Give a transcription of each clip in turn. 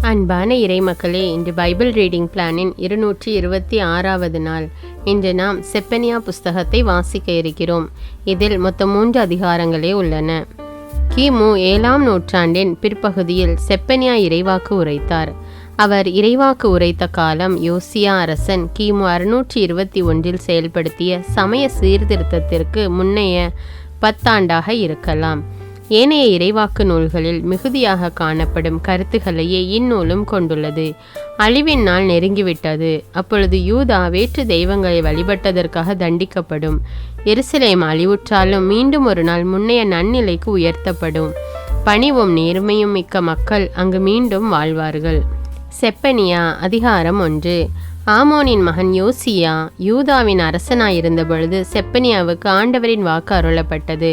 அன்பான இறைமக்களே, இன்று Bible reading பிளானின் 226வது நாள். இன்று நாம் செப்பனியா புஸ்தகத்தை வாசிக்க இருக்கிறோம். இதில் மொத்தம் 3 அதிகாரங்களே உள்ளன. கிமு 7ஆம் நூற்றாண்டின் பிற்பகுதியில் செப்பனியா இறைவாக்கு உரைத்தார். அவர் இறைவாக்கு உரைத்த காலம் யோசியா அரசன் கிமு 621 செயல்படுத்திய சமய சீர்திருத்தத்திற்கு முன்னைய 10 ஆண்டாக இருக்கலாம். ஏனைய இறைவாக்கு நூல்களில் மிகுதியாக காணப்படும் கருத்துக்களையே இந்நூலும் கொண்டுள்ளது. அழிவின் நாள் நெருங்கிவிட்டது. அப்பொழுது யூதா வேற்று தெய்வங்களை வழிபட்டதற்காக தண்டிக்கப்படும். எருசலேம் அழிவுற்றாலும் மீண்டும் ஒரு நாள் முன்னைய நன்னிலைக்கு உயர்த்தப்படும். பணிவும் நேர்மையும் மிக்க மக்கள் அங்கு மீண்டும் வாழ்வார்கள். செப்பனியா அதிகாரம் 1. ஆமோனின் மகன் யோசியா யூதாவின் அரசனாயிருந்த பொழுது செப்பனியாவுக்கு ஆண்டவரின் வாக்கு அருளப்பட்டது.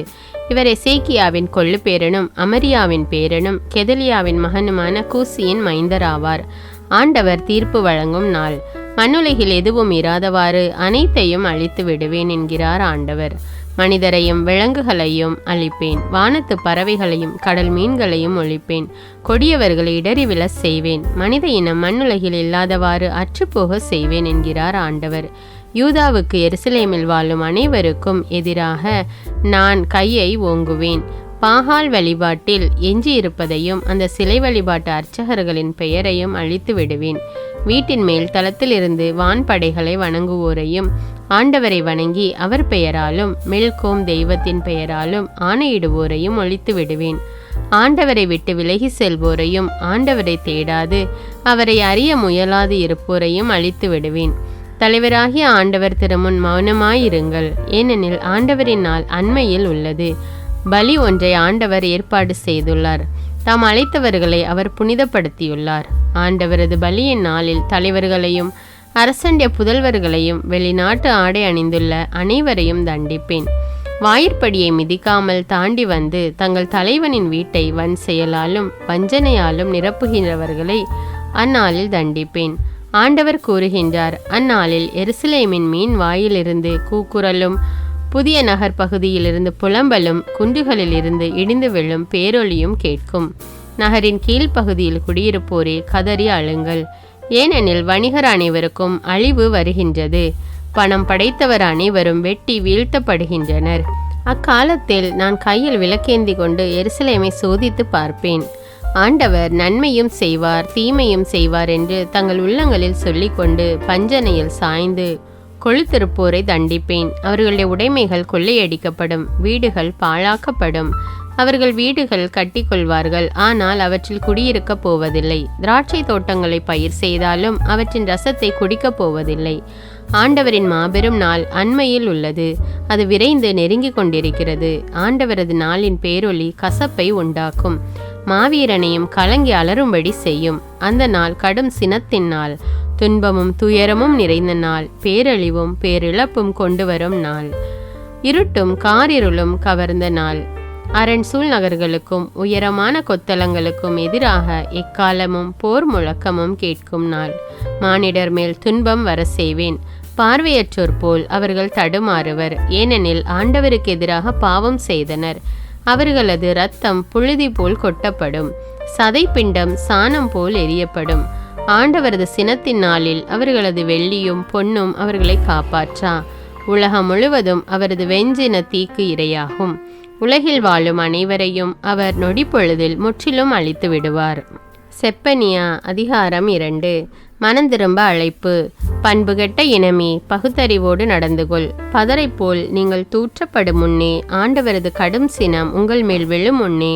இவர் எசேக்கியாவின் கொள்ளு பேரனும் அமரியாவின் பேரனும் கெதலியாவின் மகனுமான கூசியின் மைந்தராவார். ஆண்டவர் தீர்ப்பு வழங்கும் நாள். மண்ணுலகில் எதுவும் இராதவாறு அனைத்தையும் அழித்து விடுவேன் என்கிறார் ஆண்டவர். மனிதரையும் விலங்குகளையும் அழிப்பேன், வானத்து பறவைகளையும் கடல் மீன்களையும் ஒழிப்பேன், கொடியவர்களை இடறி விழ செய்வேன், மனித இனம் மண்ணுலகில் இல்லாதவாறு அற்றுப்போக செய்வேன் என்கிறார் ஆண்டவர். யூதாவுக்கு எருசலேமில் வாழும் அனைவருக்கும் எதிராக நான் கையை ஓங்குவேன். பாகால் வழிபாட்டில் எஞ்சியிருப்பதையும் அந்த சிலை வழிபாட்டு அர்ச்சகர்களின் பெயரையும் அழித்து விடுவேன். வீட்டின் மேல் தளத்திலிருந்து வான்படைகளை வணங்குவோரையும் ஆண்டவரை வணங்கி அவர் பெயராலும் மெல்கோம் தெய்வத்தின் பெயராலும் ஆணையிடுவோரையும் ஒழித்து விடுவேன். ஆண்டவரை விட்டு விலகி செல்வோரையும் ஆண்டவரை தேடாது அவரை அறிய முயலாது இருப்போரையும் அழித்து விடுவேன். தலைவராகிய ஆண்டவர் திருமுன் மௌனமாயிருங்கள், ஏனெனில் ஆண்டவரின் நாள் அண்மையில் உள்ளது. பலி ஒன்றை ஆண்டவர் ஏற்பாடு செய்துள்ளார். தாம் அழைத்தவர்களை அவர் புனிதப்படுத்தியுள்ளார். ஆண்டவரது பலியின் நாளில் தலைவர்களையும் அரசண்டைய புதல்வர்களையும் வெளிநாட்டு ஆடை அணிந்துள்ள அனைவரையும் தண்டிப்பேன். வாயிற்படியை மிதிக்காமல் தாண்டி வந்து தங்கள் தலைவனின் வீட்டை வன் செயலாலும் வஞ்சனையாலும் நிரப்புகின்றவர்களை அந்நாளில் தண்டிப்பேன். ஆண்டவர் கூறுகின்றார், அந்நாளில் எருசலேமின் மீன் வாயிலிருந்து கூக்குரலும் புதிய நகர் பகுதியிலிருந்து புலம்பலும் குன்றுகளிலிருந்து இடிந்து விழும் பேரொலியும் கேட்கும். நகரின் கீழ்ப்பகுதியில் குடியிருப்போரே கதறி அழுங்கள், ஏனெனில் வணிகர் அனைவருக்கும் அழிவு வருகின்றது. பணம் படைத்தவர் அனைவரும் வெட்டி வீழ்த்தப்படுகின்றனர். அக்காலத்தில் நான் கையில் விளக்கேந்தி கொண்டு எருசலேமை சோதித்து பார்ப்பேன். ஆண்டவர் நன்மையும் செய்வார் தீமையும் செய்வார் என்று தங்கள் உள்ளங்களில் சொல்லிக்கொண்டு பஞ்சனையில் சாய்ந்து கொழுத்திருப்போரை தண்டிப்பேன். அவர்களுடைய உடைமைகள் கொள்ளையடிக்கப்படும், வீடுகள் பாழாக்கப்படும். அவர்கள் வீடுகள் கட்டிக்கொள்வார்கள், ஆனால் அவற்றில் குடியிருக்கப் போவதில்லை. திராட்சை தோட்டங்களை பயிர் செய்தாலும் அவற்றின் ரசத்தை குடிக்கப் போவதில்லை. ஆண்டவரின் மாபெரும் நாள் அண்மையில் உள்ளது. அது விரைந்து நெருங்கி கொண்டிருக்கிறது. ஆண்டவரது நாளின் பேரொலி கசப்பை உண்டாக்கும், மாவீரனையும் கலங்கி அலரும்படி செய்யும். அந்த நாள் கடும் சினத்தின் நாள், துன்பமும் துயரமும் நிறைந்த நாள், பேரழிவும் பேரிழப்பும் கொண்டு வரும் நாள், இருட்டும் காரிருளும் கவர்ந்த நாள். அரண் சூழ் நகர்களுக்கும் உயரமான கொத்தளங்களுக்கும் எதிராக எக்காலமும் போர் முழக்கமும் கேட்கும் நாள். மானிடர் மேல் துன்பம் வர செய்வேன். பார்வையற்றோர் போல் அவர்கள் தடுமாறுவர், ஏனெனில் ஆண்டவருக்கு எதிராக பாவம் செய்தனர். அவர்களது இரத்தம் புழுதி போல் கொட்டப்படும், சதை பிண்டம் சாணம் போல் எரியப்படும். ஆண்டவரது சினத்தின் நாளில் அவர்களது வெள்ளியும் பொன்னும் அவர்களை காப்பாற்றா. உலகம் முழுவதும் அவரது வெஞ்சின தீக்கு இரையாகும். உலகில் வாழும் அனைவரையும் அவர் நொடி பொழுதில் முற்றிலும் அழித்து விடுவார். செப்பனியா அதிகாரம் 2. மனந்திரும்ப அழைப்பு. பண்புகெட்ட இனமே, பகுத்தறிவோடு நடந்துகொள். பதரை போல் நீங்கள் தூற்றப்படும் முன்னே ஆண்டவரது கடும் சினம் உங்கள் மேல் விழும் முன்னே,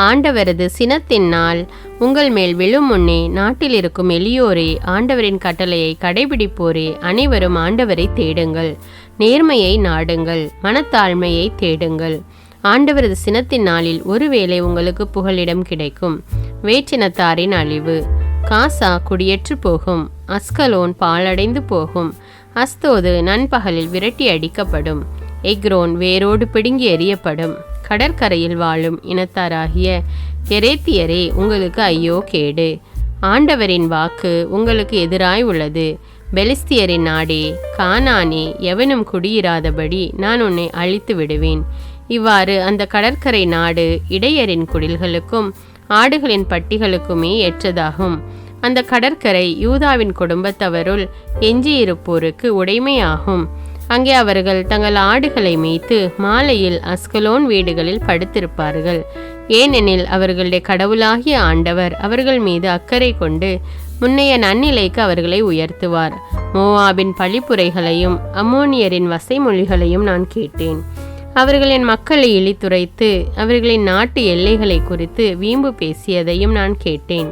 ஆண்டவரது சினத்தின் நாள் உங்கள் மேல் விழும் முன்னே, நாட்டில் இருக்கும் எளியோரே, ஆண்டவரின் கட்டளையை கடைபிடிப்போரே, அனைவரும் ஆண்டவரை தேடுங்கள். நேர்மையை நாடுங்கள், மனத்தாழ்மையை தேடுங்கள். ஆண்டவரது சினத்தின் நாளில் ஒருவேளை உங்களுக்கு புகலிடம் கிடைக்கும். வேற்றினத்தாரின் அழிவு. காசா குடியேற்று போகும், அஸ்கலோன் பாழடைந்து போகும், அஸ்தோது நண்பகலில் விரட்டி அடிக்கப்படும், எக்ரோன் வேரோடு பிடுங்கி எறியப்படும். கடற்கரையில் வாழும் இனத்தாராகிய எரேத்தியரே, உங்களுக்கு ஐயோ கேடு. ஆண்டவரின் வாக்கு உங்களுக்கு எதிராய் உள்ளது. பெலிஸ்தியரின் நாடே, கானானே, எவனும் குடியிராதபடி நான் உன்னை அழித்து விடுவேன். இவ்வாறு அந்த கடற்கரை நாடு இடையரின் குடில்களுக்கும் ஆடுகளின் பட்டிகளுக்குமே ஏற்றதாகும். அந்த கடற்கரை யூதாவின் குடும்பத்தவருள் எஞ்சியிருப்போருக்கு உடைமையாகும். அங்கே அவர்கள் தங்கள் ஆடுகளை மேய்த்து மாலையில் அஸ்கலோன் வீடுகளில் படுத்திருப்பார்கள். ஏனெனில் அவர்களுடைய கடவுளாகிய ஆண்டவர் அவர்கள் மீது அக்கறை கொண்டு முன்னைய நன்னிலைக்கு அவர்களை உயர்த்துவார். மோவாபின் பழிப்புரைகளையும் அம்மோனியரின் வசைமொழிகளையும் நான் கேட்டேன். அவர்கள் என் மக்களை இழித்துரைத்து அவர்களின் நாட்டு எல்லைகளை குறித்து வீம்பு பேசியதையும் நான் கேட்டேன்.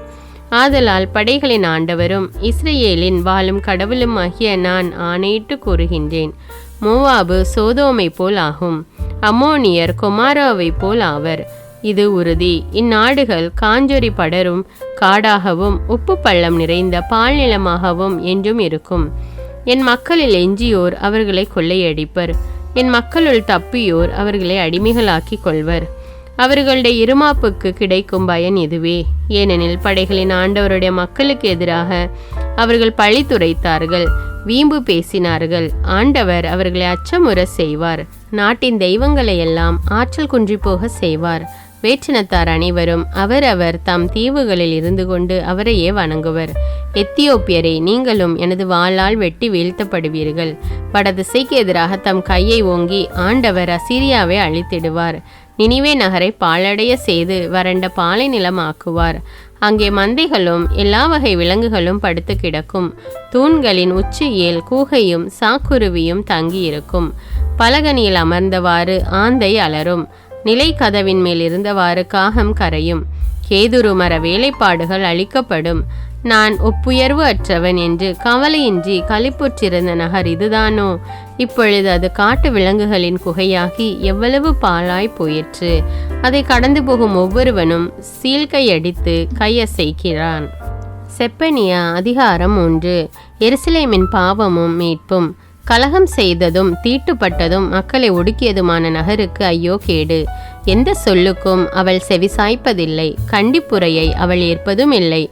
ஆதலால் படைகளின் ஆண்டவரும் இஸ்ரேலின் வாழும் கடவுளுமாகிய நான் ஆணையிட்டு கூறுகின்றேன், மோவாபு சோதோமை போல் ஆகும், அம்மோனியர் கொமாராவை போல் ஆவர். இது உறுதி. இந்நாடுகள் காஞ்சொரி படரும் காடாகவும் உப்பு பள்ளம் நிறைந்த பால் நிலமாகவும் என்றும் இருக்கும். என் மக்களில் எஞ்சியோர் அவர்களை கொள்ளையடிப்பர். என் மக்களுள் தப்பியோர் அவர்களை அடிமைகளாக்கி கொள்வர். அவர்களுடைய இருமாப்புக்கு கிடைக்கும் பயன் இதுவே. ஏனெனில் படைகளின் ஆண்டவருடைய மக்களுக்கு எதிராக அவர்கள் பழி துரைத்தார்கள், வீம்பு பேசினார்கள். ஆண்டவர் அவர்களை அச்சமுற செய்வார். நாட்டின் தெய்வங்களை எல்லாம் ஆற்றல் குன்றி போக செய்வார். வேற்றினத்தார் அனைவரும் அவரவர் தம் தீவுகளில் இருந்து கொண்டு அவரையே வணங்குவர். எத்தியோப்பியரை, நீங்களும் எனது வாளால் வெட்டி வீழ்த்தப்படுவீர்கள். வடதிசைக்கு எதிராக தம் கையை ஓங்கி ஆண்டவர் அசீரியாவை அழித்திடுவார். நினிவே நகரை பாழடைய செய்து வறண்ட பாலை நிலமாக்குவார். அங்கே மந்தைகளும் எல்லா வகை விலங்குகளும் படுத்து கிடக்கும். தூண்களின் உச்சியில் கூகையும் சாக்குருவியும் தங்கியிருக்கும். பலகனியில் அமர்ந்தவாறு ஆந்தை அலரும். நிலை கதவின் மேல் இருந்தவாறு காகம் கரையும். கேதுரு மர வேலைப்பாடுகள் அழிக்கப்படும். நான் ஒப்புயர்வு அற்றவன் என்று கவலையின்றி களிப்புற்றிருந்த நகர் இதுதானோ? இப்பொழுது அது காட்டு விலங்குகளின் குகையாகி எவ்வளவு பாழாய் போயிற்று. அதை கடந்து போகும் ஒவ்வொருவனும் சீழ்கையடித்து கையசைக்கிறான். செப்பனியா அதிகாரம் 3. எருசலேமின் பாவமும் மீட்பும். கலகம் செய்ததும் தீட்டுப்பட்டதும் மக்களை ஒடுக்கியதுமான நகருக்கு ஐயோ கேடு. எந்த சொல்லுக்கும் அவள் செவிசாய்ப்பதில்லை. கண்டிப்புரையை அவள் ஏற்பதும் இல்லை.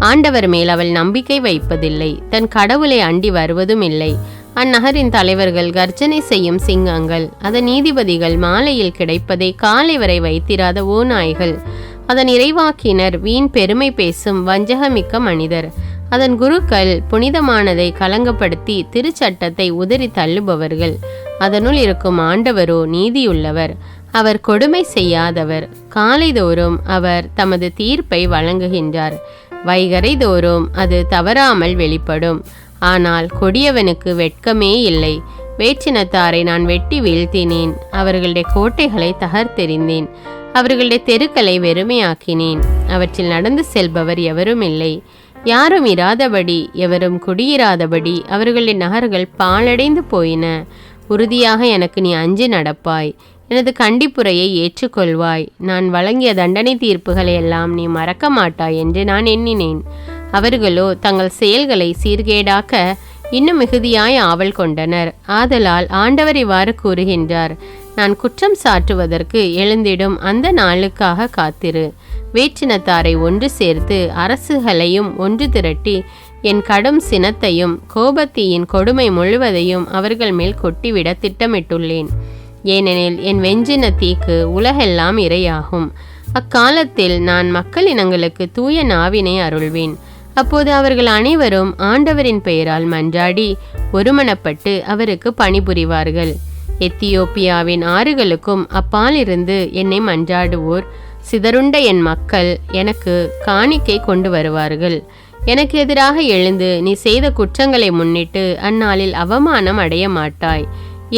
ஆண்டவர் மேல் அவள் நம்பிக்கை வைப்பதில்லை. தன் கடவுளை அண்டி வருவதும் இல்லை. அந்நகரின் தலைவர்கள் கர்ஜனை செய்யும் சிங்கங்கள். அதன் நீதிபதிகள் மாலையில் கிடைப்பதை காலை வரை வைத்திராத ஓநாய்கள். அதன் இறைவாக்கினர் வீண் பெருமை பேசும் வஞ்சகமிக்க மனிதர். அதன் குருக்கள் புனிதமானதை கலங்கப்படுத்தி திருச்சட்டத்தை உதறி தள்ளுபவர்கள். அதனுள் இருக்கும் ஆண்டவரோ நீதியுள்ளவர். அவர் கொடுமை செய்யாதவர். காலைதோறும் அவர் தமது தீர்ப்பை வழங்குகின்றார். வைகரை தோறும் அது தவறாமல் வெளிப்படும். ஆனால் கொடியவனுக்கு வெட்கமே இல்லை. வேற்றினத்தாரை நான் வெட்டி வீழ்த்தினேன். அவர்களுடைய கோட்டைகளை தகர்த்தெறிந்தேன். அவர்களுடைய தெருக்களை வெறுமையாக்கினேன். அவற்றில் நடந்து செல்பவர் எவரும் இல்லை. யாரும் இராதபடி எவரும் குடியிராதபடி அவர்களின் நகர்கள் பாழடைந்து போயின. உறுதியாக எனக்கு நீ அஞ்சி நடப்பாய். எனது கண்டிப்புரையை ஏற்றுக்கொள்வாய். நான் வழங்கிய தண்டனை தீர்ப்புகளை எல்லாம் நீ மறக்க மாட்டாய் என்று நான் எண்ணினேன். அவர்களோ தங்கள் செயல்களை சீர்கேடாக்க இன்னும் மிகுதியாய் ஆவல் கொண்டனர். ஆதலால் ஆண்டவர் இவ்வாறு கூறுகின்றார், நான் குற்றம் சாட்டுவதற்கு எழுந்திடும் அந்த நாளுக்காக காத்திரு. வேற்றினத்தாரை ஒன்று சேர்த்து அரசுகளையும் ஒன்று திரட்டி என் கடும் சினத்தையும் கோபத்தீயின் கொடுமை முழுவதையும் அவர்கள் மேல் கொட்டிவிட திட்டமிட்டுள்ளேன். ஏனெனில் என் வெஞ்சின தீக்கு உலகெல்லாம் இரையாகும். அக்காலத்தில் நான் மக்களினங்களுக்கு தூய நாவினை அருள்வேன். அப்போது அவர்கள் அனைவரும் ஆண்டவரின் பெயரால் மன்றாடி ஒருமனப்பட்டு அவருக்கு பணிபுரிவார்கள். எத்தியோப்பியாவின் ஆறுகளுக்கும் அப்பாலிருந்து என்னை மன்றாடுவோர் சிதறுண்ட என் மக்கள் எனக்கு காணிக்கை கொண்டு வருவார்கள். எனக்கு எதிராக எழுந்து நீ செய்த குற்றங்களை முன்னிட்டு அந்நாளில் அவமானம் அடைய மாட்டாய்.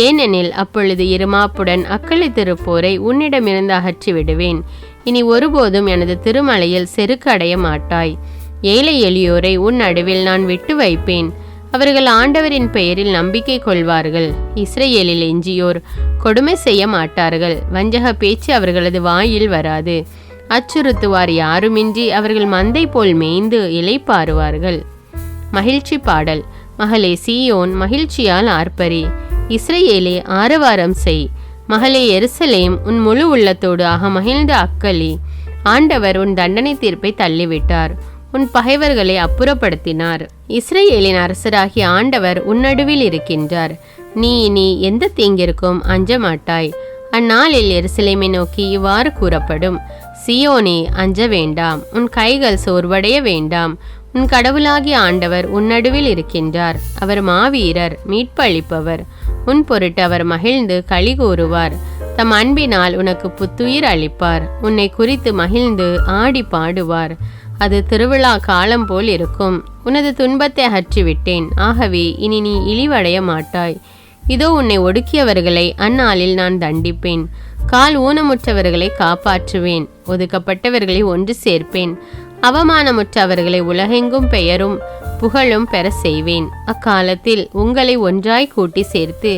ஏனெனில் அப்பொழுது இருமாப்புடன் அக்களித்திருப்போரை உன்னிடமிருந்து அகற்றி விடுவேன். இனி ஒருபோதும் எனது திருமலையில் செருக்கு அடைய மாட்டாய். ஏழை எளியோரை உன் நடுவில் நான் விட்டு வைப்பேன். அவர்கள் ஆண்டவரின் பெயரில் நம்பிக்கை கொள்வார்கள். இஸ்ரேலில் எஞ்சியோர் கொடுமை செய்ய மாட்டார்கள். வஞ்சக பேச்சு அவர்களது வாயில் வராது. அச்சுறுத்துவார் யாருமின்றி அவர்கள் மந்தை போல் மேய்ந்து இளைப்பாறுவார்கள். மகிழ்ச்சி பாடல். மகளே சீயோன், மகிழ்ச்சியால் ஆர்ப்பரி. இஸ்ரேலே ஆரவாரம் செய். மகளே எருசலேம், உன் முழு உள்ளத்தோடு மகிழ்ந்து அக்களி. ஆண்டவர் உன் தண்டனை தீர்ப்பை தள்ளிவிட்டார். உன் பகைவர்களை அப்புறப்படுத்தினார். இஸ்ரேலின் அரசராகிய ஆண்டவர் உன்னடுவில் இருக்கின்றார். நீ இனி எந்த தீங்கிற்கும் அஞ்ச மாட்டாய். அந்நாளில் எருசலேமை நோக்கி இவ்வாறு கூறப்படும், சியோனே, அஞ்ச வேண்டாம், உன் கைகள் சோர்வடைய வேண்டாம். உன் கடவுளாகிய ஆண்டவர் உன் நடுவில் இருக்கின்றார். அவர் மாவீரர், மீட்பு அளிப்பவர். உன் பொருட்டு அவர் மகிழ்ந்து களி கூறுவார். தம் அன்பினால் உனக்கு புத்துயிர் அளிப்பார். உன்னை குறித்து மகிழ்ந்து ஆடி பாடுவார். அது திருவிழா காலம் போல் இருக்கும். உனது துன்பத்தை அகற்றிவிட்டேன், ஆகவே இனி நீ இழிவடைய மாட்டாய். இதோ உன்னை ஒடுக்கியவர்களை அந்நாளில் நான் தண்டிப்பேன். கால் ஊனமுற்றவர்களை காப்பாற்றுவேன். ஒதுக்கப்பட்டவர்களை ஒன்று சேர்ப்பேன். அவமானமுற்றவர்களை உலகெங்கும் பெயரும் புகழும் பெற செய்வேன். அக்காலத்தில் உங்களை ஒன்றாய் கூட்டி சேர்த்து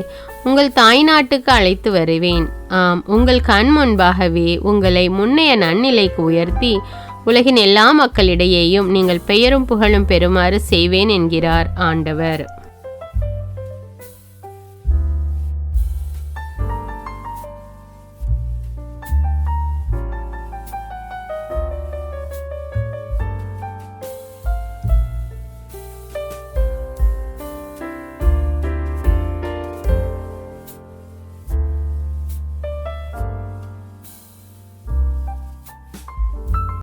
உங்கள் தாய் நாட்டுக்கு அழைத்து வருவேன். ஆம், உங்கள் கண் முன்பாகவே உங்களை முன்னைய நன்னிலைக்கு உயர்த்தி உலகின் எல்லா மக்களிடையேயும் நீங்கள் பெயரும் புகழும் பெறுமாறு செய்வேன் என்கிறார் ஆண்டவர்.